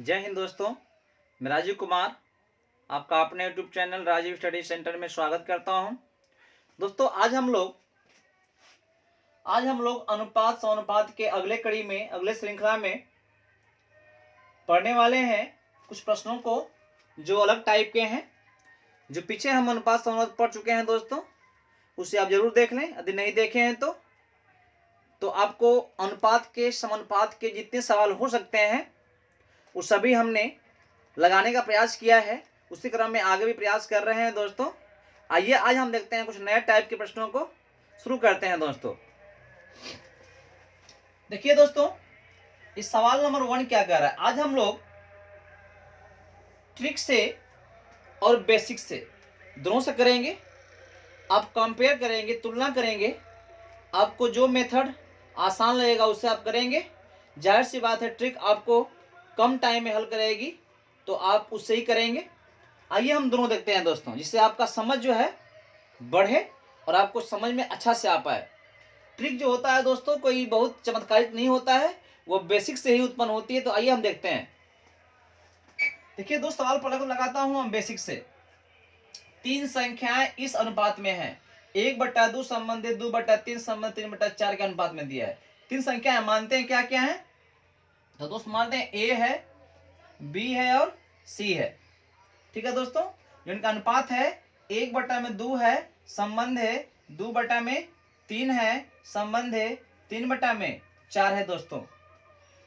जय हिंद दोस्तों, मैं राजीव कुमार आपका अपने YouTube channel Rajiv study centre में स्वागत करता हूं। दोस्तों आज हम लोग अनुपात समानुपात के अगले श्रृंखला में पढ़ने वाले हैं कुछ प्रश्नों को जो अलग टाइप के हैं। जो पीछे हम अनुपात समानुपात पढ़ चुके हैं दोस्तों, उसे आप जरूर देख लें। यदि नहीं देखे हैं तो आपको अनुपात के समानुपात के जितने सवाल हो सकते हैं वो सभी हमने लगाने का प्रयास किया है। उसी क्रम में आगे भी प्रयास कर रहे हैं दोस्तों। आइए आज हम देखते हैं कुछ नए टाइप के प्रश्नों को। शुरू करते हैं दोस्तों। देखिए दोस्तों, इस सवाल नंबर 1 क्या कह रहा है। आज हम लोग ट्रिक से और बेसिक से दोनों से करेंगे। आप कंपेयर करेंगे, तुलना करेंगे। आपको जो मेथड आसान लगेगा उससे आप करेंगे। जाहिर सी बात है, ट्रिक आपको कम टाइम में हल करेगी तो आप उससे ही करेंगे। आइए हम दोनों देखते हैं दोस्तों, जिससे आपका समझ जो है बढ़े और आपको समझ में अच्छा से आ पाए। ट्रिक जो होता है दोस्तों कोई बहुत चमत्कारिक नहीं होता है, वो बेसिक से ही उत्पन्न होती है। तो आइए हम देखते हैं। देखिए दो सवाल पढ़ कर लगाता हूं हम बेसिक से। 3 संख्याएं इस अनुपात में हैं। 1/2 संबंधित 2/3 संबंधित 3/4 के अनुपात में दिया है। 3 संख्याएं मानते हैं क्या क्या है। तो दोस्त मानते हैं ए है, बी है और सी है। ठीक है दोस्तों, जिनका अनुपात है 1/2 है, संबंध है 2/3 है, संबंध है 3/4 है दोस्तों।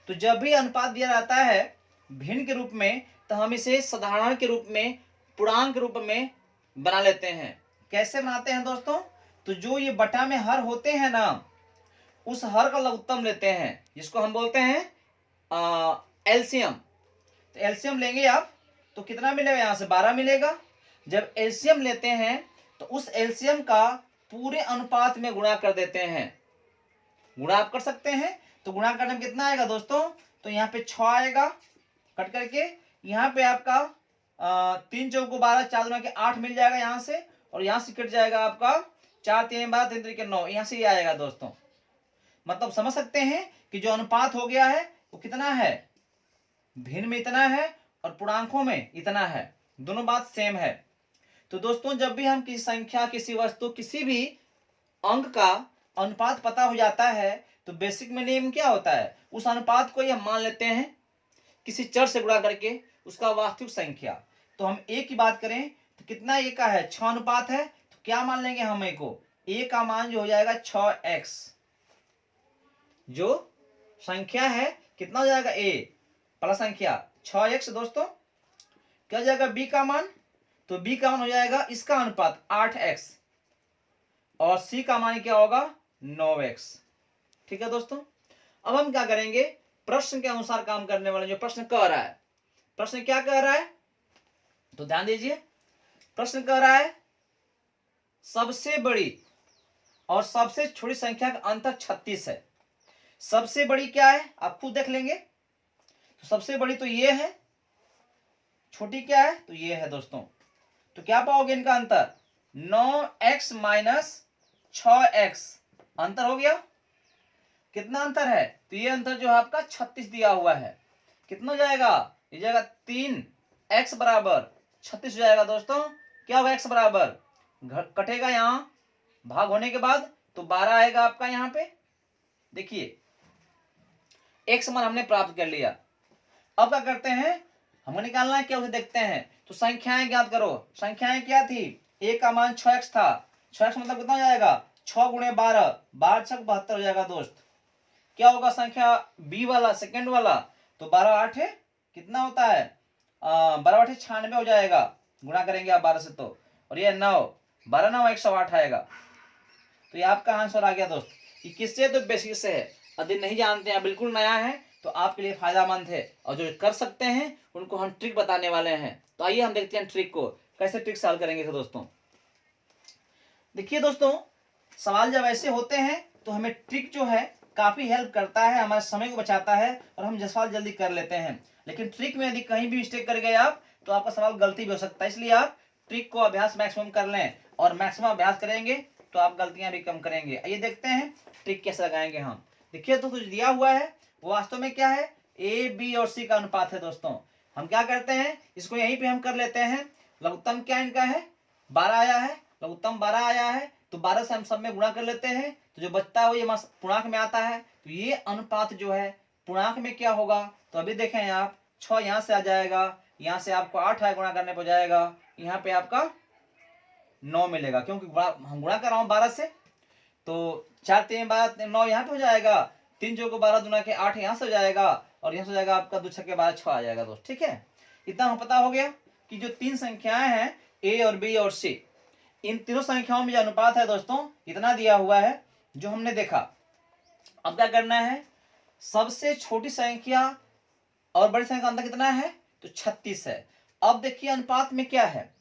तो जब भी अनुपात दिया जाता है भिन्न के रूप में तो हम इसे साधारण के रूप में, पूर्णांक के रूप में बना लेते हैं। कैसे बनाते हैं दोस्तों। तो जो ये बटा में हर होते हैं ना, उस हर का लघुत्तम लेते हैं, जिसको हम बोलते हैं एलसीएम। तो एलसीएम लेंगे आप तो कितना मिलेगा, यहां से 12 मिलेगा। जब एलसीएम लेते हैं तो उस एलसीएम का पूरे अनुपात में गुणा कर देते हैं। गुणा आप कर सकते हैं, तो गुणा करने में कितना आएगा दोस्तों। तो यहाँ पे 6 आएगा कट करके। यहाँ पे आपका 3 चौको 12, 4 दूना के 8 मिल जाएगा यहाँ से। और यहाँ से कट जाएगा आपका 4 3 12 3 3 9, यहाँ से ये आएगा दोस्तों। मतलब समझ सकते हैं कि जो अनुपात हो गया है वो कितना है, भिन्न में इतना है और पूर्णांकों में इतना है। दोनों बात सेम है। तो दोस्तों जब भी हम किसी संख्या, किसी वस्तु, किसी भी अंक का अनुपात पता हो जाता है तो बेसिक में नियम क्या होता है, उस अनुपात को हम मान लेते हैं किसी चर से गुणा करके उसका वास्तविक संख्या। तो हम ए की बात करें तो कितना ए का है, 6 अनुपात है। तो क्या मान लेंगे हम ए को, ए का मान जो हो जाएगा 6x। जो संख्या है कितना हो जाएगा, ए प्लस संख्या 6x दोस्तों। क्या हो जाएगा बी का मान, तो बी का मान हो जाएगा इसका अनुपात 8x और सी का मान क्या होगा 9x। ठीक है दोस्तों, अब हम क्या करेंगे, प्रश्न के अनुसार काम करने वाले। जो प्रश्न कह रहा है, प्रश्न क्या कह रहा है तो ध्यान दीजिए। प्रश्न कह रहा है सबसे बड़ी और सबसे छोटी संख्या का अंतर 36 है। सबसे बड़ी क्या है आप खुद देख लेंगे। तो सबसे बड़ी तो ये है, छोटी क्या है तो ये है दोस्तों। तो क्या पाओगे इनका अंतर, 9x - 6x अंतर हो गया। कितना अंतर है, तो ये अंतर जो है आपका 36 दिया हुआ है। कितना हो जाएगा, ये जाएगा 3x बराबर 36 हो जाएगा दोस्तों। क्या होगा x बराबर, कटेगा यहां भाग होने के बाद तो 12 आएगा आपका यहाँ पे। देखिए x मान हमने प्राप्त कर लिया। अब क्या करते हैं, हमें निकालना है क्या, उसे देखते हैं। तो संख्याएं ज्ञात करो। संख्याएं क्या थी, a का मान 6x था। 6x मतलब कितना हो जाएगा, 6 × 12, 12 × 72 हो जाएगा दोस्त। क्या होगा संख्या b वाला, सेकंड वाला, तो 12 8 है कितना होता है 12 8 96 हो जाएगा। गुणा करेंगे आप 12 से तो, और ये 9, 12 9 108 आएगा। तो ये आपका आंसर आ गया दोस्त। ये किससे, तो बेसिक से है। यदि नहीं जानते हैं, बिल्कुल नया है, तो आपके लिए फायदेमंद है। और जो कर सकते हैं उनको हम ट्रिक बताने वाले हैं। तो आइए हम देखते हैं ट्रिक को, कैसे ट्रिक सॉल्व करेंगे दोस्तों। देखिए दोस्तों, सवाल जब ऐसे होते हैं तो हमें ट्रिक जो है काफी हेल्प करता है, हमारे समय को बचाता है और हम सवाल जल्दी कर लेते हैं। लेकिन ट्रिक में यदि कहीं भी मिस्टेक कर गए आप तो आपका सवाल गलती भी हो सकता है। इसलिए आप ट्रिक को अभ्यास मैक्सिमम कर लें, और मैक्सिमम अभ्यास करेंगे तो आप गलतियां भी कम करेंगे। आइए देखते हैं ट्रिक कैसे लगाएंगे हम। देखिए तो कुछ दिया हुआ है वो वास्तव में क्या है, ए बी और सी का अनुपात है दोस्तों। हम क्या करते हैं, इसको यहीं पे हम कर लेते हैं। लघुत्तम क्या इनका है, 12 आया है, लघुत्तम 12 आया है, तो 12 से हम सब में गुणा कर लेते हैं, तो जो बचता है वो ये पूर्णांक में आता है। तो ये अनुपात जो है पूर्णांक में क्या होगा, तो अभी देखें आप 6 यहाँ से आ जाएगा, यहाँ से आपको 8 है, गुणा करने पर जाएगा, यहाँ पे आपका 9 मिलेगा, क्योंकि हम गुणा कर रहा हूँ 12 से, तो 4 3 12 9 यहाँ पे हो जाएगा, 3 चौको 12 दूना के 8 यहाँ से हो जाएगा, और यहाँ से हो जाएगा आपका 2 छक्के 12 6 आ जाएगा दोस्त। ठीक है, इतना हमें पता हो गया कि जो 3 संख्याएं हैं ए और बी और सी, इन तीनों संख्याओं में जो अनुपात है दोस्तों इतना दिया हुआ है जो हमने देखा। अब क्या करना है, सबसे छोटी संख्या और बड़ी संख्या का अंतर कितना है, तो 36 है। अब देखिए अनुपात में क्या है,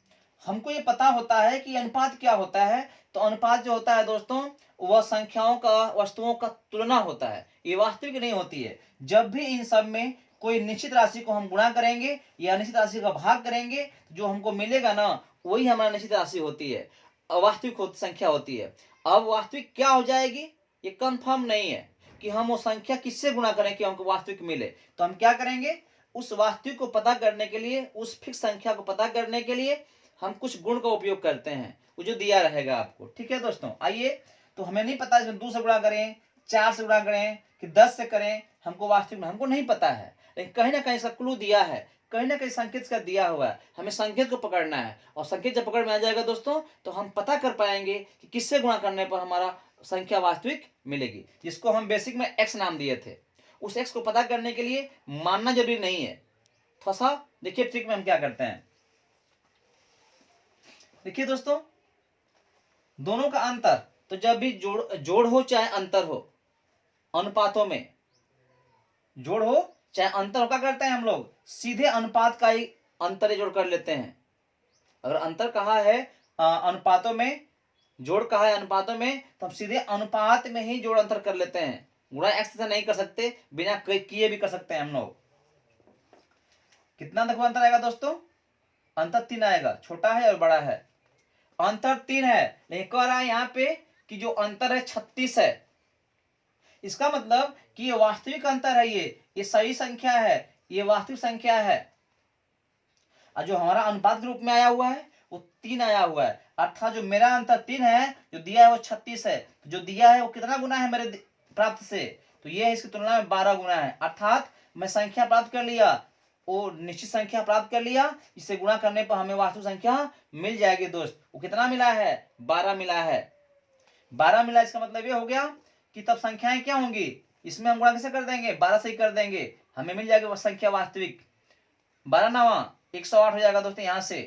हमको ये पता होता है कि अनुपात क्या होता है। तो अनुपात जो होता है दोस्तों वह संख्याओं का, वस्तुओं का तुलना होता है, ये वास्तविक नहीं होती है। जब भी इन सब में कोई निश्चित राशि को हम गुणा करेंगे या निश्चित राशि का भाग करेंगे, जो हमको मिलेगा ना वही हमारा निश्चित राशि होती है, अवास्तविक संख्या होती है। अब वास्तविक क्या हो जाएगी ये कंफर्म नहीं है कि हम वो संख्या किससे गुणा करें कि हमको वास्तविक मिले। तो हम क्या करेंगे, उस वास्तविक को पता करने के लिए, उस फिक्स संख्या को पता करने के लिए हम कुछ गुण का उपयोग करते हैं, वो जो दिया रहेगा आपको। ठीक है दोस्तों, आइए, तो हमें नहीं पता इसमें 2 से गुणा करें, 4 से गुणा करें कि 10 से करें, हमको वास्तविक में हमको नहीं पता है, लेकिन कहीं ना कहीं इसका क्लू दिया है, कहीं ना कहीं संकेत का दिया हुआ है, हमें संकेत को पकड़ना है, और संकेत जब पकड़ में आ जाएगा दोस्तों तो हम पता कर पाएंगे कि किससे गुणा करने पर हमारा संख्या वास्तविक मिलेगी, जिसको हम बेसिक में एक्स नाम दिए थे। उस एक्स को पता करने के लिए मानना जरूरी नहीं है। थोड़ा सा देखिए ट्रिक में हम क्या करते हैं, देखिए दोस्तों, दोनों का अंतर, तो जब भी जोड़ हो चाहे अंतर हो, अनुपातों में जोड़ हो चाहे अंतर हो, क्या करते हैं हम लोग सीधे अनुपात का ही अंतर जोड़ कर लेते हैं। अगर अंतर कहा है अनुपातों में, जोड़ कहा है अनुपातों में, तो हम सीधे अनुपात में ही जोड़ अंतर कर लेते हैं। गुणा एक्स से नहीं कर सकते, बिना किए भी कर सकते हैं हम लोग। कितना देखो अंतर आएगा दोस्तों, अंतर 3 आएगा, छोटा है और बड़ा है, अंतर 3 है, लेकिन कह रहा है यहाँ पे कि जो अंतर है 36 है। इसका मतलब कि ये वास्तविक अंतर है, ये सही संख्या है, ये वास्तविक संख्या है, और जो हमारा अनुपात के रूप में आया हुआ है वो 3 आया हुआ है। अर्थात जो मेरा अंतर 3 है, जो दिया है वो 36 है, तो जो दिया है वो कितना गुना है मेरे प्राप्त से, तो ये इसकी तुलना में 12 गुना है। अर्थात मैं संख्या प्राप्त कर लिया, वो निश्चित संख्या प्राप्त कर लिया, इसे गुणा करने पर हमें वास्तविक संख्या मिल जाएगी दोस्त। वो कितना मिला है, 12 मिला है, 12 मिला। इसका मतलब ये हो गया कि तब संख्याएं क्या होंगी, इसमें हम गुणा कैसे कर देंगे, 12 से ही कर देंगे, हमें मिल जाएगी वह संख्या वास्तविक। 12 9 108 हो जाएगा दोस्तों। यहाँ से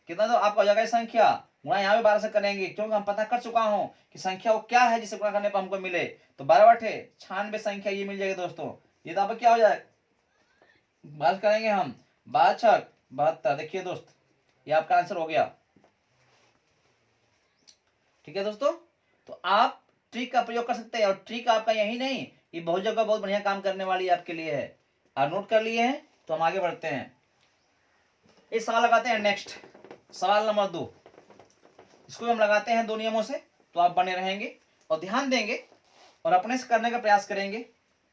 कितना, तो आपका हो जाएगा संख्या, गुणा यहाँ भी 12 से करेंगे, क्योंकि हम पता कर चुका हूं कि संख्या वो क्या है जिसे गुणा करने पर हमको मिले। तो 12 बटे 96 संख्या ये मिल जाएगी दोस्तों। ये तो आप क्या हो जाए, बात करेंगे हम 12 छक 72। देखिए दोस्त, ये आपका आंसर हो गया। ठीक है दोस्तों, तो आप ट्रिक का प्रयोग कर सकते हैं, और ट्रिक आपका यही नहीं, ये बहुत जगह बहुत बढ़िया काम करने वाली आपके लिए है। आप नोट कर लिए हैं तो हम आगे बढ़ते हैं। ये सवाल लगाते हैं नेक्स्ट, सवाल नंबर 2, इसको हम लगाते हैं 2 नियमों से, तो आप बने रहेंगे और ध्यान देंगे और अपने से करने का प्रयास करेंगे,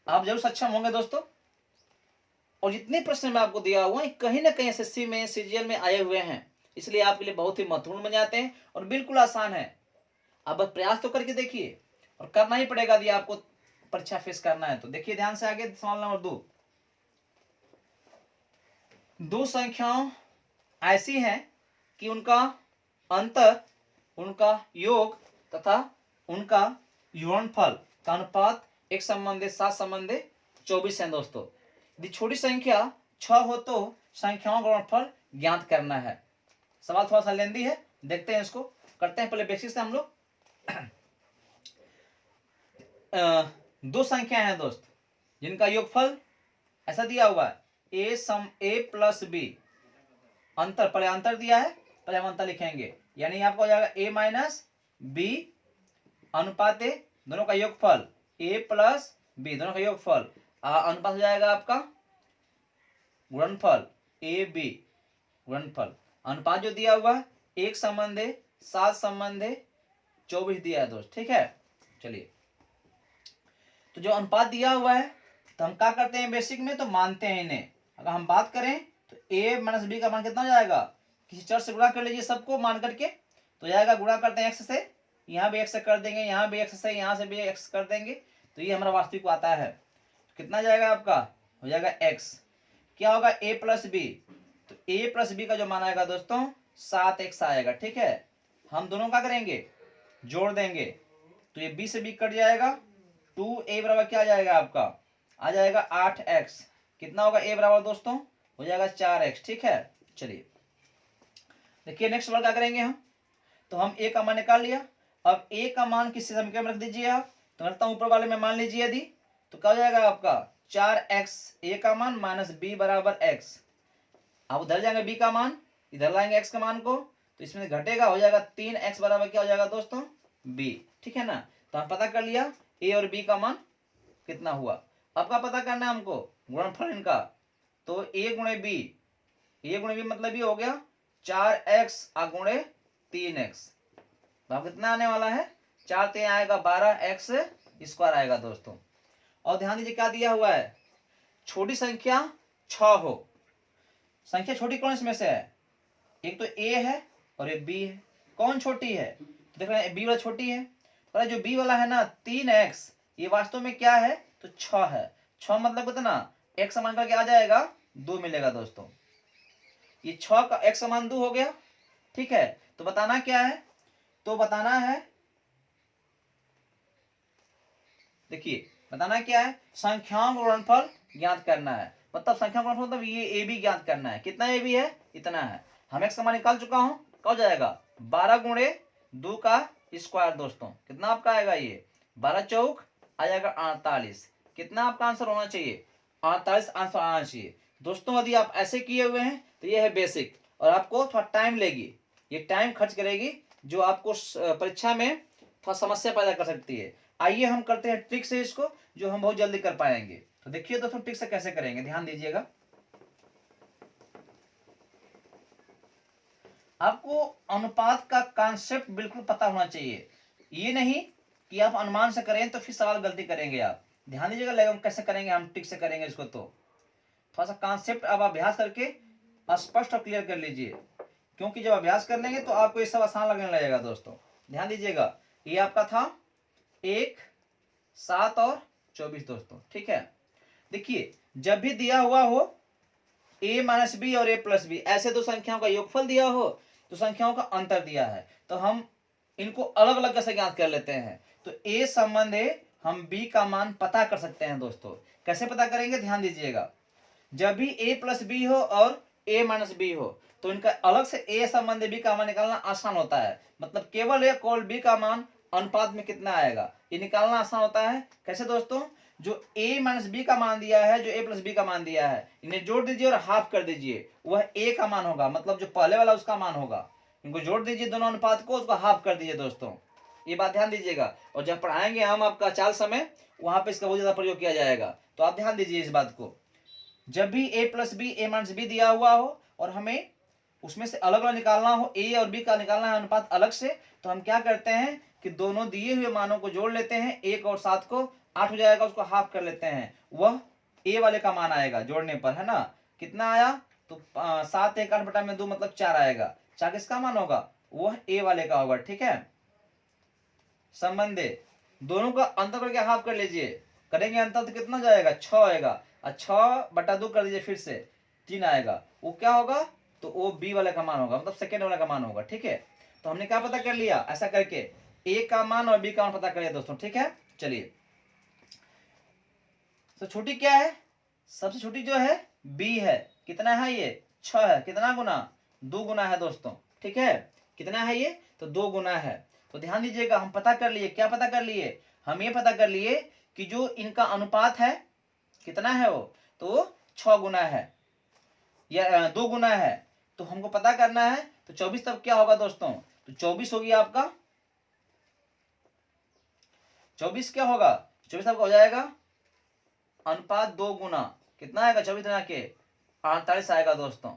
आप जरूर सक्षम होंगे दोस्तों। और जितने प्रश्न मैं आपको दिया हुआ है कहीं ना कहीं एसएससी में, सीजीएल में आए हुए हैं, इसलिए आपके लिए बहुत ही महत्वपूर्ण बन जाते हैं और बिल्कुल आसान है। आप बस प्रयास तो करके देखिए, और करना ही पड़ेगा यदि आपको परीक्षा फेस करना है तो। देखिए ध्यान से आगे, सवाल नंबर 2, दो संख्याओं ऐसी हैं कि उनका अंतर, उनका योग तथा उनका गुणनफल का अनुपात 1:7 है दोस्तों। यदि छोटी संख्या 6 हो तो संख्याओं का गुणनफल ज्ञात करना है। सवाल थोड़ा सा लेंदी है, देखते हैं इसको, करते हैं पहले बेसिक से हम लोग। दो संख्या है दोस्त जिनका योगफल ऐसा दिया हुआ है a प्लस b, अंतर, पहले अंतर दिया है, पहले हम अंतर लिखेंगे, यानी आपका हो जाएगा a माइनस b अनुपात a, दोनों का योगफल a प्लस b, दोनों का योगफल, अनुपात हो जाएगा आपका गुणनफल a b, गुणनफल। अनुपात जो दिया हुआ है 1:7 दिया है दोस्त। ठीक है, चलिए, तो जो अनुपात दिया हुआ है तो हम क्या करते हैं बेसिक में, तो मानते हैं इन्हें। अगर हम बात करें तो a माइनस बी का मान कितना हो जाएगा, किसी चर से गुणा कर लीजिए सबको मान करके, तो जाएगा गुणा करते हैं x से, यहाँ भी x कर देंगे, यहाँ भी x से, यहाँ से भी x कर देंगे, तो ये हमारा वास्तविक आता है। कितना जाएगा आपका, हो जाएगा x। क्या होगा a प्लस बी, तो a प्लस बी का जो मान आएगा दोस्तों 7x आएगा। ठीक है, हम दोनों का करेंगे, जोड़ देंगे, तो ये b से b कट जाएगा, 2a बराबर क्या आ जाएगा आपका, आ जाएगा 8x। कितना होगा a बराबर दोस्तों, हो जाएगा 4x। ठीक है, चलिए देखिए नेक्स्ट वाला क्या करेंगे हम, तो हम a का मान निकाल लिया। अब a का मान किस समीकरण में रख दीजिए आप, तो रखता हूं ऊपर वाले में मान लीजिए यदि, तो क्या हो जाएगा आपका 4x a का मान माइनस b बराबर x। अब उधर जाएंगे b का मान, इधर लाएंगे x का मान को, तो इसमें घटेगा, हो जाएगा 3x बराबर क्या हो जाएगा दोस्तों, b। ठीक है ना, तो हम पता कर लिया a और b का मान कितना हुआ। अब क्या पता करना है हमको, गुणनफल इनका, तो a गुणे b मतलब ये हो गया 4x गुणे 3x, तो अब कितना आने वाला है, 4 3 आएगा 12x स्क्वायर आएगा दोस्तों। और ध्यान दीजिए क्या दिया हुआ है, छोटी संख्या 6 हो। संख्या छोटी कौन इसमें से है, एक तो a है और एक b है। कौन छोटी है, तो देख रहे हैं b वाला छोटी है, और जो b वाला है ना 3x, ये वास्तव में क्या है, तो 6 है। 6 मतलब कितना, x मान करके आ जाएगा 2 मिलेगा दोस्तों। ये 6 का x मान 2 हो गया। ठीक है, तो बताना क्या है, तो बताना है, देखिए बताना क्या है, संख्याओं का गुणनफल ज्ञात करना है। मतलब संख्या का गुणनफल मतलब ये ए बी ज्ञात करना है। कितना ए बी है, इतना है। हम एक्स का मान निकाल चुका हूं, क्या हो जाएगा 12 गुणे 2 का स्क्वायर दोस्तों। कितना आपका आएगा, ये 12 चौक आ जाएगा 48। कितना आपका आंसर होना चाहिए, 48 आंसर आना चाहिए दोस्तों। यदि आप ऐसे किए हुए हैं तो ये है बेसिक, और आपको थोड़ा टाइम लेगी, ये टाइम खर्च करेगी, जो आपको परीक्षा में थोड़ा समस्या पैदा कर सकती है। आइए हम करते हैं ट्रिक से इसको, जो हम बहुत जल्दी कर पाएंगे। तो देखिए दोस्तों ट्रिक से कैसे करेंगे, ध्यान दीजिएगा। आपको अनुपात का कॉन्सेप्ट बिल्कुल पता होना चाहिए, ये नहीं कि आप अनुमान से करें तो फिर सवाल गलती करेंगे आप। ध्यान दीजिएगा, लेकिन कैसे करेंगे हम, ट्रिक से करेंगे इसको। तो थोड़ा सा कॉन्सेप्ट अब अभ्यास करके स्पष्ट और क्लियर कर लीजिए, क्योंकि जब अभ्यास कर लेंगे तो आपको ये सब आसान लगने लगेगा दोस्तों। ध्यान दीजिएगा, ये आपका था 1 7 और 24 दोस्तों। ठीक है, देखिए जब भी दिया हुआ हो a माइनस बी और a प्लस बी, ऐसे दो संख्याओं का योगफल दिया हो, तो संख्याओं का अंतर दिया है, तो हम इनको अलग अलग कैसे ज्ञात कर लेते हैं। तो a संबंध है, हम b का मान पता कर सकते हैं दोस्तों। कैसे पता करेंगे, ध्यान दीजिएगा। जब भी a प्लस बी हो और a माइनस बी हो, तो इनका अलग से a संबंध b का मान निकालना आसान होता है। मतलब केवल a और b का मान अनुपात में कितना आएगा, ये निकालना आसान होता है। कैसे दोस्तों, जो a माइनस बी का मान दिया है, जो a प्लस बी का मान दिया है, इन्हें जोड़ दीजिए और हाफ कर दीजिए, वह a का मान होगा। मतलब जो पहले वाला उसका मान होगा, इनको जोड़ दीजिए दोनों अनुपात को, उसको हाफ कर दीजिए दोस्तों। ये बात ध्यान दीजिएगा, और जब पढ़ाएंगे हम आपका चाल समय, वहां पे इसका बहुत ज्यादा प्रयोग किया जाएगा, तो आप ध्यान दीजिए इस बात को। जब भी a plus B a minus B दिया हुआ हो और हमें उसमें से अलग अलग निकालना हो, a और b का निकालना है अनुपात अलग से, तो हम क्या करते हैं कि दोनों दिए हुए मानों को जोड़ लेते हैं, 1 और 7 को 8 हो जाएगा, उसको हाफ कर लेते हैं, वह a वाले का मान आएगा जोड़ने पर, है ना। कितना आया, तो 7 1 8 बटा में 2 मतलब 4 आएगा। 4 किसका मान होगा, वह a वाले का होगा। ठीक है, संबंधे दोनों का अंतर करके हाफ कर लीजिए, करेंगे अंतर तो कितना जाएगा, 6 आएगा, और 6 बटा 2 कर दीजिए, फिर से 3 आएगा। वो क्या होगा, तो वो बी वाले का मान होगा, मतलब सेकेंड वाले का मान होगा। ठीक है, तो हमने क्या पता कर लिया, ऐसा करके ए का मान और बी का मान पता कर लिया दोस्तों। ठीक है, चलिए तो छोटी क्या है, सबसे छोटी जो है बी है। कितना है ये, 6 है। कितना गुना, 2 गुना है दोस्तों। ठीक है, कितना है ये, तो 2 गुना है। तो ध्यान दीजिएगा, हम पता कर लिए, क्या पता कर लिए, हम ये पता कर लिए कि जो इनका अनुपात है कितना है, वो तो 6 गुना है या 2 गुना है। तो हमको पता करना है, तो 24 तब क्या होगा दोस्तों, तो 24 हो गया आपका, 24 क्या होगा, 24 आपका हो जाएगा अनुपात 2 गुना, कितना आएगा 24 गुना के 48 आएगा दोस्तों।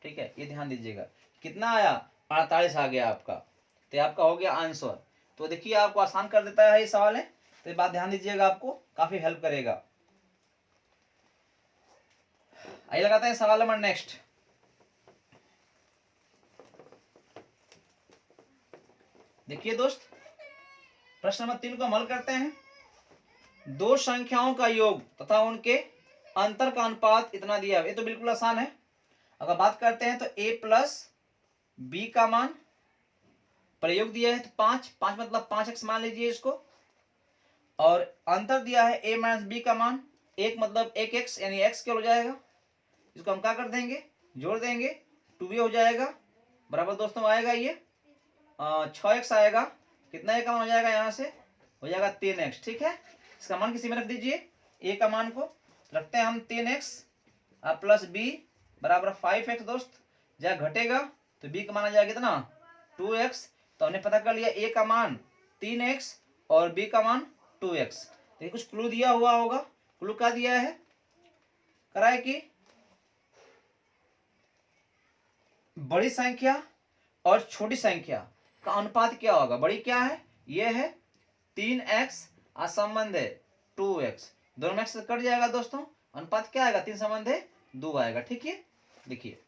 ठीक है, ये ध्यान दीजिएगा, कितना आया 48 आ गया आपका, तो आपका हो गया आंसर। तो देखिए आपको आसान कर देता है ये सवाल है, तो ये बात ध्यान दीजिएगा, आपको काफी हेल्प करेगा। आइए लगाते हैं सवाल नंबर नेक्स्ट। देखिए दोस्त, प्रश्न नंबर 3 को हम हल करते हैं। दो संख्याओं का योग तथा उनके अंतर का अनुपात इतना दिया है। ये तो बिल्कुल आसान है। अगर बात करते हैं तो a प्लस बी का मान प्रयोग दिया है तो 5 मतलब 5x मान लीजिए इसको, और अंतर दिया है a माइनस बी का मान 1 मतलब 1x यानी x क्या हो जाएगा, इसको हम क्या कर देंगे, जोड़ देंगे, 2a हो जाएगा बराबर दोस्तों आएगा ये 6x आएगा। कितना a का मान हो जाएगा, यहाँ से हो जाएगा 3x। ठीक है, इसका मान किसी में रख दीजिए, a का मान को रखते हैं हम 3x प्लस b बराबर 5x दोस्त। जब घटेगा तो b का मान आ जाएगा कितना 2x। तो हमने पता कर लिया a का मान 3x और b का मान 2x। देखिए कुछ क्लू दिया हुआ होगा। क्लू क्या दिया है, कराए कि बड़ी संख्या और छोटी संख्या का अनुपात क्या होगा। बड़ी क्या है, ये है 3x और संबंध है 2x, दोनों में से कट जाएगा दोस्तों, अनुपात क्या आएगा 3 संबंध है 2 आएगा। ठीक है, देखिए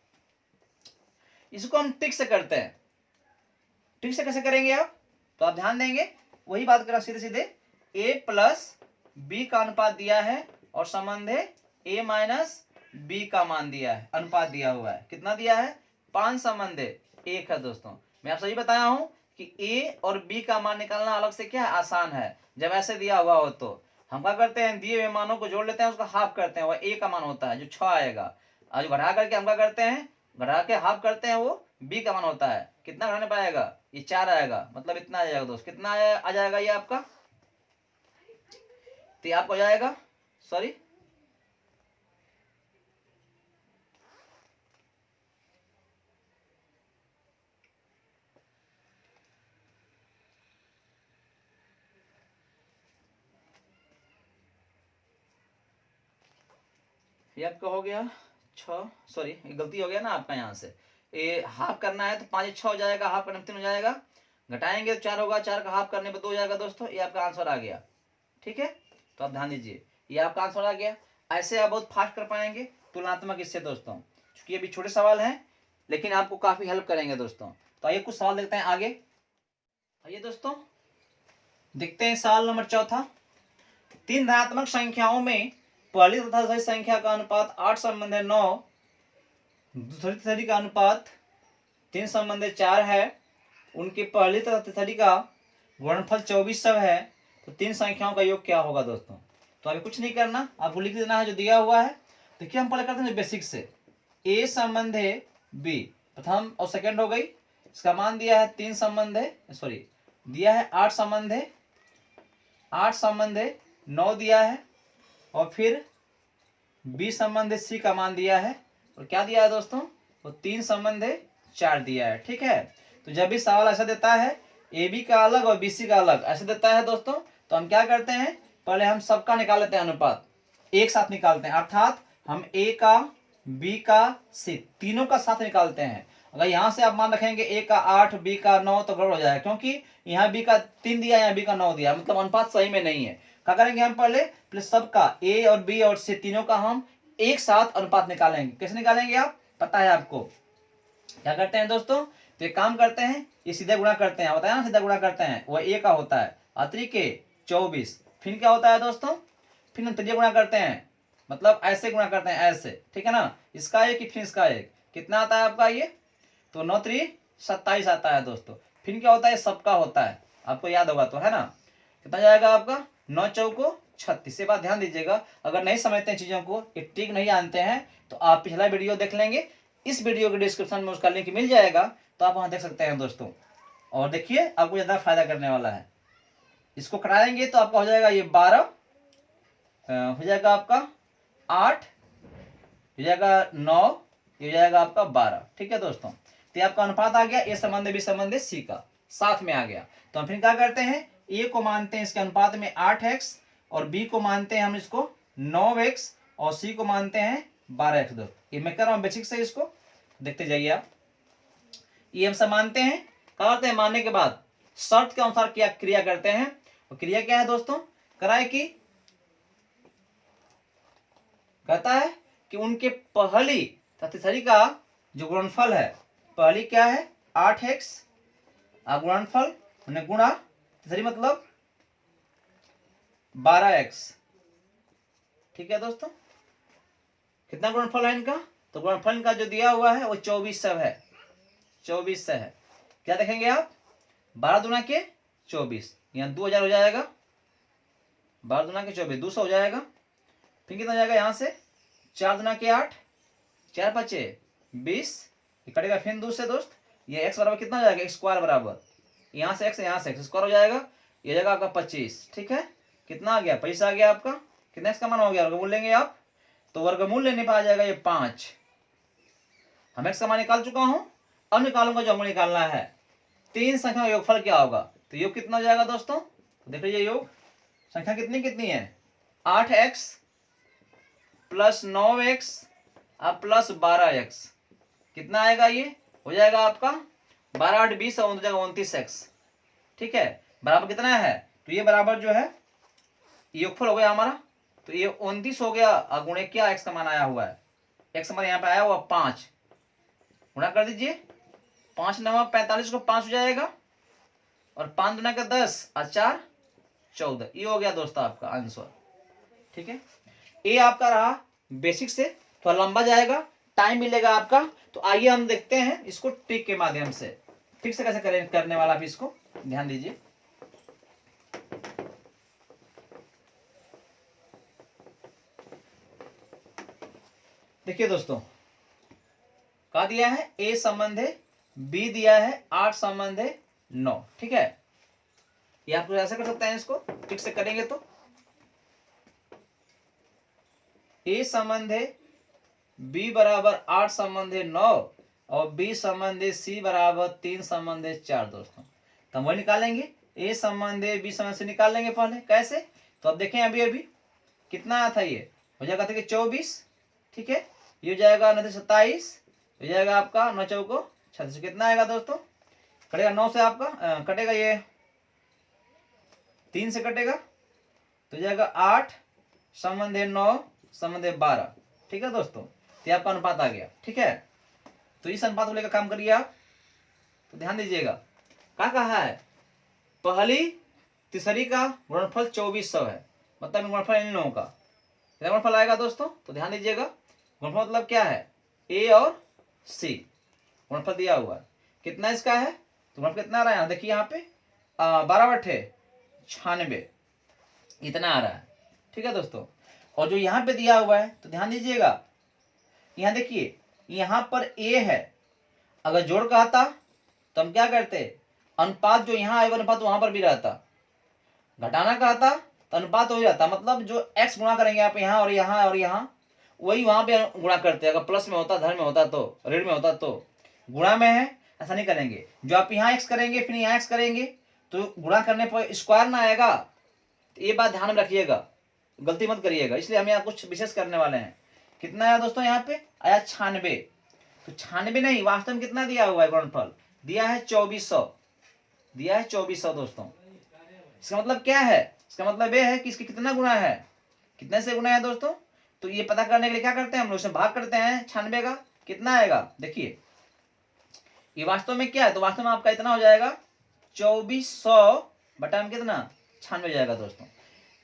इसको हम टिक से करते हैं। टिक से कैसे करेंगे आप, तो आप ध्यान देंगे, वही बात करा सीधे सीधे a प्लस बी का अनुपात दिया है और संबंध है a माइनस बी का मान दिया है, अनुपात दिया हुआ है, कितना दिया है 5 संबंध है 1 है दोस्तों। मैं आप सही बताया हूं कि a और b का मान निकालना अलग से क्या है, आसान है। जब ऐसे दिया हुआ हो तो हम क्या करते हैं, दिए हुए मानों को जोड़ लेते हैं, उसका हाफ करते हैं, वह a का मान होता है जो 6 आएगा, और जो घटा करके हम क्या करते हैं, घटा के हाफ करते हैं, वो b का मान होता है। कितना घटाने पाएगा, ये 4 आएगा, मतलब इतना आ जाएगा दोस्त। कितना आ जाएगा ये आपका, तो आपको हो जाएगा, सॉरी ये आपका हो गया 6, सॉरी गलती हो गया ना आपका, यहाँ से ये हाफ करना है तो 5 6 हो जाएगा, हाफ करने में 3 हो जाएगा, घटाएंगे तो 4 होगा, 4 का हाफ करने पर 2 हो जाएगा दोस्तों। ये आपका आंसर आ गया। ठीक है, तो आप ध्यान दीजिए, ये आपका आंसर आ गया। ऐसे आप बहुत फास्ट कर पाएंगे तुलनात्मक इससे दोस्तों, क्योंकि अभी छोटे सवाल हैं लेकिन आपको काफी हेल्प करेंगे दोस्तों। तो आइए कुछ सवाल देखते हैं आगे। आइए दोस्तों देखते हैं सवाल नंबर 4। 3 धनात्मक संख्याओं में पहली तथा दूसरी संख्या का अनुपात 8 संबंध 9, दूसरी तिसरी का अनुपात 3 संबंध 4 है, उनके पहली तथा तिसरी का गुणनफल 24 सब है, तो 3 संख्याओं का योग क्या होगा दोस्तों। तो अभी कुछ नहीं करना, आपको लिख देना है जो दिया हुआ है। देखिए हम पहले करते हैं बेसिक से, a संबंध है b, प्रथम और सेकंड हो गई, इसका मान दिया है 3 संबंध है, सॉरी दिया है 8 संबंध है, 8 संबंध है 9 दिया है, और फिर b संबंध है c का मान दिया है, और क्या दिया है दोस्तों, वो 3 संबंध है 4 दिया है। ठीक है, तो जब भी सवाल ऐसा देता है ab का अलग और bc का अलग ऐसे देता है दोस्तों, तो हम क्या करते हैं, पहले हम सबका निकाल लेते हैं अनुपात, एक साथ निकालते हैं, अर्थात हम a का b का c तीनों का साथ निकालते हैं। अगर यहाँ से आप मान रखेंगे a का 8 b का 9 तो गड़बड़ हो जाएगा, क्योंकि यहाँ b का 3 दिया, यहाँ b का 9 दिया, मतलब अनुपात सही में नहीं है। क्या करेंगे हम पहले प्लस सबका a और b और c तीनों का हम एक साथ अनुपात निकालेंगे। कैसे निकालेंगे आप, पता है आपको, क्या करते हैं दोस्तों, तो एक काम करते हैं, ये सीधे गुणा करते हैं, बताया ना सीधा गुणा करते हैं, वह a का होता है अतिरिक्त 24, फिर क्या होता है दोस्तों, फिर हम त्रिज्या गुणा करते हैं, मतलब ऐसे गुणा करते हैं ऐसे, ठीक है ना, इसका एक फिर इसका एक, कितना आता है आपका ये, तो 9 3 27 आता है दोस्तों। फिर क्या होता है, सबका होता है, आपको याद होगा तो, है ना, कितना जाएगा आपका 9 चौको 36। ये बात ध्यान दीजिएगा, अगर नहीं समझते हैं चीजों को, एक ट्रिक नहीं जानते हैं, तो आप पिछला वीडियो देख लेंगे, इस वीडियो के डिस्क्रिप्शन में उसका लिंक मिल जाएगा, तो आप वहां देख सकते हैं दोस्तों। और देखिए आपको ज्यादा फायदा करने वाला है, इसको कराएंगे तो आपका हो जाएगा ये 12, हो जाएगा आपका 8, हो जाएगा 9, ये हो जाएगा आपका 12। ठीक है दोस्तों, तो आपका अनुपात आ गया, ए संबंध बी संबंध सी का साथ में आ गया। तो हम फिर क्या करते हैं, ए को मानते हैं इसके अनुपात में 8x, और बी को मानते हैं हम इसको 9x, और सी को मानते हैं 12x। दोस्तों ये मैं कर रहा हूँ बेसिक से, इसको देखते जाइए आप। ये हम सब मानते हैं, क्या करते हैं, मानने के बाद शर्त के अनुसार क्या क्रिया करते हैं, और क्रिया क्या है दोस्तों, कराए कि कहता है कि उनके पहली तथा तीसरी का जो गुणनफल है, पहली क्या है 8x गुणनफल गुणा तीसरी मतलब 12x। ठीक है दोस्तों, कितना गुणनफल है इनका? तो गुणनफल का जो दिया हुआ है वो 2400 है, 2400 है। क्या देखेंगे आप, 12 दूना के 24, यहाँ 2000 हो जाएगा, 12 दूना के 24 200 हो जाएगा। फिर कितना जाएगा यहाँ से 4 दूना के 8, 4 5 20, कटेगा फिर 2 से दोस्त, ये x बराबर कितना हो जाएगा, x स्क्वायर बराबर यहाँ से x स्क्वायर हो जाएगा, ये जाएगा आपका 25। ठीक है, कितना आ गया 25 आ गया आपका। कितना x का मान हो गया, वर्गमूल लेंगे आप तो वर्गमूल लेने पर आ जाएगा ये 5। हम x का मान निकाल चुका हूं, अब निकालूंगा जो हमको निकालना है 3 संख्या का योगफल क्या होगा। तो योग कितना हो जाएगा दोस्तों, तो देख लीजिए योग संख्या कितनी कितनी है, 8x plus 9x plus 12x। कितना आएगा, ये हो जाएगा आपका 12 8 20 हो जाएगा 29x। ठीक है, बराबर कितना है, तो ये बराबर जो है योगफल हो गया हमारा, तो ये 29 हो गया गुणे क्या x का मान आया हुआ है, x हमारे यहाँ पे आया हुआ 5, गुणा कर दीजिए 5 9 45 को 5 हो जाएगा, और 5 दुना का 10 और 4 14। ये हो गया दोस्तों आपका आंसर। ठीक है, ये आपका रहा बेसिक से, थोड़ा लंबा जाएगा, टाइम मिलेगा आपका। तो आइए हम देखते हैं इसको ट्रिक के माध्यम से, ठीक से कैसे करने वाला भी इसको ध्यान दीजिए। देखिए दोस्तों, क्या दिया है, a संबंध है, b दिया है 8 संबंध है 9। ठीक है, ये आप लोग ऐसा कर सकते हैं, इसको ठीक से करेंगे तो a संबंध है, b बराबर 8 संबंध है 9 और b संबंध है c बराबर 3 संबंध है 4 दोस्तों। तो हम वही निकालेंगे, a संबंध है b संबंध से निकाल लेंगे पहले। कैसे, तो अब देखें अभी अभी कितना आया था, ये हो जाएगा था 24। ठीक है, ये हो जाएगा 9 27, हो जाएगा आपका 9 चौको 36। कितना आएगा दोस्तों, कटेगा 9 से आपका कटेगा, ये 3 से कटेगा तो जाएगा 8 संबंध है 9 संबंध है 12। ठीक है दोस्तों, तो आपका अनुपात आ गया। ठीक है, तो इस अनुपात को लेकर काम करिए आप। तो ध्यान दीजिएगा, क्या कहा है, पहली तीसरी का गुणनफल 2400 है, मतलब गुणनफल इन लोगों का कितना गुणनफल आएगा दोस्तों। तो ध्यान दीजिएगा, गुणनफल मतलब क्या है, a और c गुणनफल दिया हुआ है, कितना इसका है, तो गुणनफल कितना आ रहा है, देखिए यहाँ पे 12 बटे 96 इतना आ रहा है। ठीक है दोस्तों, और जो यहाँ पे दिया हुआ है तो ध्यान दीजिएगा, यहाँ देखिए यहाँ पर a है, अगर जोड़ का आता तो हम क्या करते, अनुपात जो यहाँ आएगा अनुपात वहां पर भी रहता, घटाना का आता तो अनुपात हो जाता, मतलब जो x गुणा करेंगे आप यहाँ और यहाँ और यहाँ, वही वहां पे गुणा करते हैं। अगर प्लस में होता, धन में होता तो, ऋण में होता तो, गुणा में है ऐसा नहीं करेंगे। जो आप यहाँ x करेंगे फिर यहाँ x करेंगे तो गुणा करने पर स्क्वायर ना आएगा, तो ये बात ध्यान में रखिएगा, गलती मत करिएगा। इसलिए हम यहाँ कुछ विशेष करने वाले हैं। कितना आया दोस्तों, यहाँ पे आया 96, तो 96 नहीं, वास्तव में कितना दिया हुआ है, गुणनफल दिया है 2400, दिया है 2400 दोस्तों। इसका मतलब क्या है, इसका मतलब ये है कि इसके कितना गुणा है, कितने से गुणा है दोस्तों। तो ये पता करने के लिए क्या करते हैं हम लोग, इसमें भाग करते हैं 96 का, कितना आएगा देखिए, ये वास्तव में क्या है, तो वास्तव में आपका इतना हो जाएगा 2400 बटा में कितना 96 हो जाएगा दोस्तों।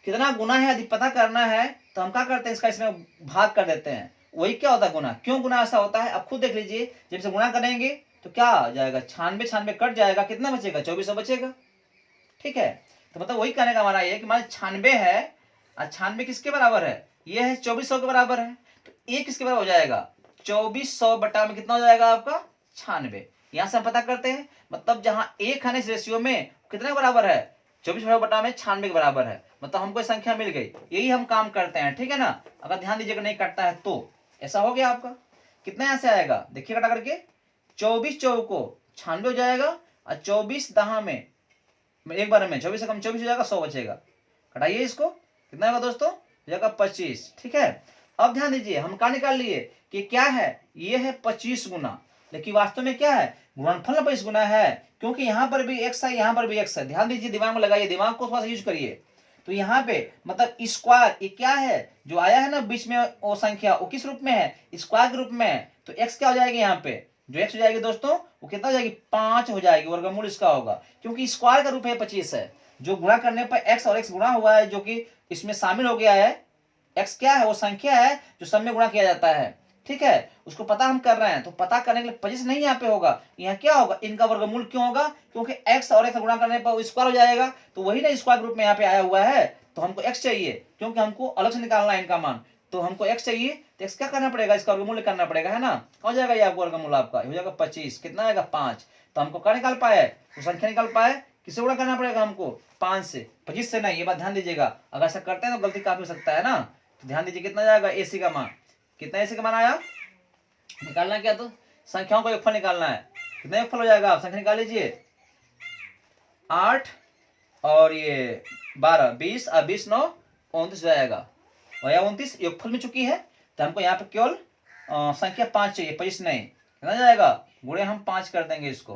कितना गुना है यदि पता करना है तो हम क्या करते हैं, इसका इसमें भाग कर देते हैं, वही क्या होता है गुना। क्यों गुना ऐसा होता है आप खुद देख लीजिए, जब से गुना करेंगे तो क्या आ जाएगा, 96 कट जाएगा, कितना बचेगा 2400 बचेगा। ठीक है, तो मतलब वही कहने का हमारा ये कि मान 96 है और 96 किसके बराबर है, ये है 2400 के बराबर है, तो ये किसके बराबर हो जाएगा 2400 बटा में कितना हो जाएगा आपका 96। यहाँ से हम पता करते हैं, मतलब जहां एक है इस रेशियो में कितने बराबर है 24 बटा में 96 के बराबर है, मतलब हमको संख्या मिल गई। यही हम काम करते हैं, ठीक है ना। अगर ध्यान दीजिएगा नहीं कटता है तो ऐसा हो गया आपका। कितना यहाँ से आएगा देखिए कटा करके, 24 चौको 96 हो जाएगा और 24 दहा में एक बार में 24 से कम 24 हो जाएगा, 100 बचेगा। कटाइए इसको, कितना होगा दोस्तों, हो जाएगा 25। ठीक है, अब ध्यान दीजिए हम क्या निकाल लिए कि क्या है, ये है 25 गुना, लेकिन वास्तव में क्या है गुणनफल में 25 गुना है, क्योंकि यहाँ पर भी x है यहाँ पर भी x है। ध्यान दीजिए, दिमाग में लगाइए, दिमाग को थोड़ा सा यूज करिए। तो यहाँ पे मतलब स्क्वायर ये क्या है, जो आया है ना बीच में वो संख्या, वो किस रूप में है, स्क्वायर के रूप में है। तो x क्या हो जाएगी यहाँ पे, जो x हो जाएगी दोस्तों वो कितना हो जाएगी, 5 हो जाएगी, वर्गमूल इसका होगा, क्योंकि स्क्वायर का रूप है 25 है। जो गुणा करने पर x और x गुणा हुआ है, जो कि इसमें शामिल हो गया है। x क्या है, वो संख्या है जो सब में गुणा किया जाता है, ठीक है, उसको पता हम कर रहे हैं। तो पता करने के लिए 25 नहीं यहाँ पे होगा, यहाँ क्या होगा, इनका वर्गमूल क्यों होगा, क्योंकि x और x गुणा करने पर स्क्वायर हो जाएगा, तो वही ना स्क्वायर ग्रुप में यहाँ पे आया हुआ है। तो हमको x चाहिए, क्योंकि हमको अलग से निकालना है इनका मान, तो हमको x चाहिए, तो x क्या करना पड़ेगा, इसका वर्गमूल करना पड़ेगा, है ना। हो जाएगा ये आपको वर्गमूल आपका हो जाएगा 25, कितना आएगा 5। तो हमको क्या निकाल पाए, तो संख्या निकाल पाए, किससे गुणा करना पड़ेगा हमको, 5 से, 25 से नहीं। ये बात ध्यान दीजिएगा, अगर ऐसा करते हैं तो गलती काफी हो सकता है ना। तो ध्यान दीजिए कितना जाएगा AC का मान, कितना AC का मान आया, निकालना क्या, तो संख्याओं का योगफल निकालना है। कितना योगफल हो जाएगा, आप संख्या निकाल लीजिए, 8 और ये 12, 20 और 20 9 29 जाएगा, और यह 29 योगफल में चुकी है। तो हमको यहाँ पे केवल संख्या 5 चाहिए, 25 नहीं। कितना जाएगा, गुणे हम 5 कर देंगे इसको,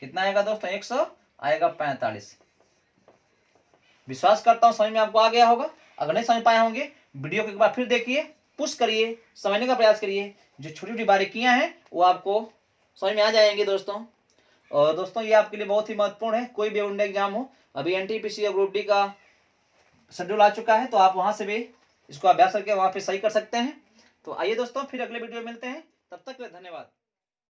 कितना आएगा दोस्तों, 100 आएगा 45। विश्वास करता हूँ समझ में आपको आ गया होगा। अगर नहीं समझ पाए होंगे वीडियो को एक बार फिर देखिए, पुश करिए, समझने का प्रयास करिए, जो छोटी छोटी बारीकियां हैं वो आपको समझ में आ जाएंगी दोस्तों। और दोस्तों ये आपके लिए बहुत ही महत्वपूर्ण है, कोई भी वन डे एग्जाम हो, अभी NTPC और ग्रुप डी का शेड्यूल आ चुका है, तो आप वहां से भी इसको अभ्यास करके वहां पे सही कर सकते हैं। तो आइए दोस्तों फिर अगले वीडियो में मिलते हैं, तब तक के लिए धन्यवाद।